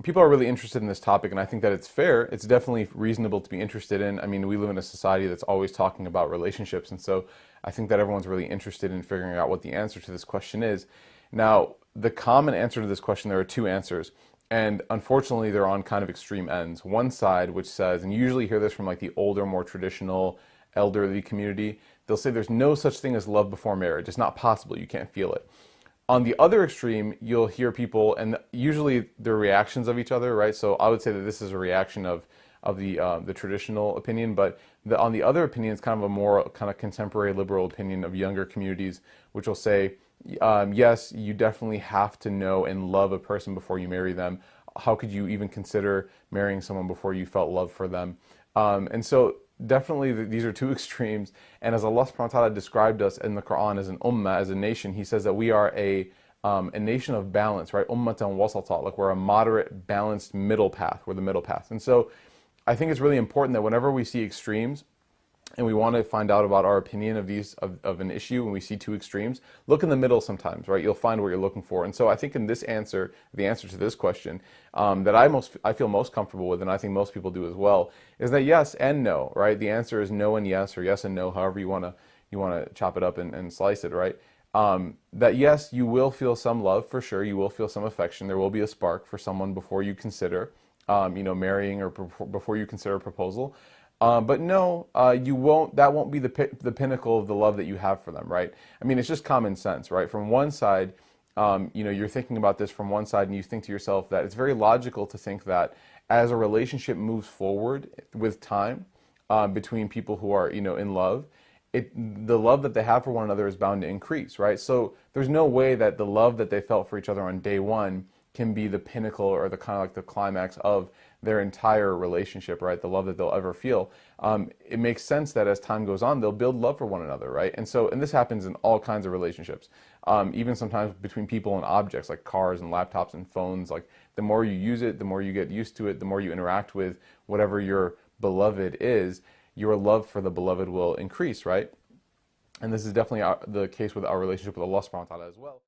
people are really interested in this topic, and I think that it's fair. It's definitely reasonable to be interested in. I mean, we live in a society that's always talking about relationships, and so I think that everyone's really interested in figuring out what the answer to this question is. Now, the common answer to this question, there are two answers, and unfortunately, they're on kind of extreme ends. One side, which says, and you usually hear this from like the older, more traditional, elderly community, they'll say there's no such thing as love before marriage. It's not possible. You can't feel it. On the other extreme, you'll hear people, and usually they're reactions of each other, right? So I would say that this is a reaction of the traditional opinion, but on the other opinion, it's kind of a more kind of contemporary liberal opinion of younger communities, which will say, yes, you definitely have to know and love a person before you marry them. How could you even consider marrying someone before you felt love for them? And so definitely these are two extremes. And as Allah subhanahu wa ta'ala described us in the Quran as an ummah, as a nation, He says that we are a nation of balance, right? Ummatan wasata, like we're a moderate, balanced middle path. We're the middle path. And so I think it's really important that whenever we see extremes, and we want to find out about our opinion of these of an issue when we see two extremes, look in the middle sometimes, right? You'll find what you're looking for. And so I think in this answer, the answer to this question that I feel most comfortable with, and I think most people do as well, is that yes and no, right? The answer is no and yes, or yes and no, however you want to chop it up and slice it, right? That yes, you will feel some love for sure. You will feel some affection. There will be a spark for someone before you consider, marrying, or before you consider a proposal. But no, you won't. That won't be the pinnacle of the love that you have for them, right? I mean, it's just common sense, right? From one side, you're thinking about this from one side, and you think to yourself that it's very logical to think that as a relationship moves forward with time between people who are, in love, the love that they have for one another is bound to increase, right? So there's no way that the love that they felt for each other on day one can be the pinnacle or the kind of like the climax of their entire relationship, right? The love that they'll ever feel. It makes sense that as time goes on, they'll build love for one another, right? And this happens in all kinds of relationships, even sometimes between people and objects like cars and laptops and phones. Like the more you use it, the more you get used to it, the more you interact with whatever your beloved is, your love for the beloved will increase, right? And this is definitely the case with our relationship with Allah subhanahu wa ta'ala as well.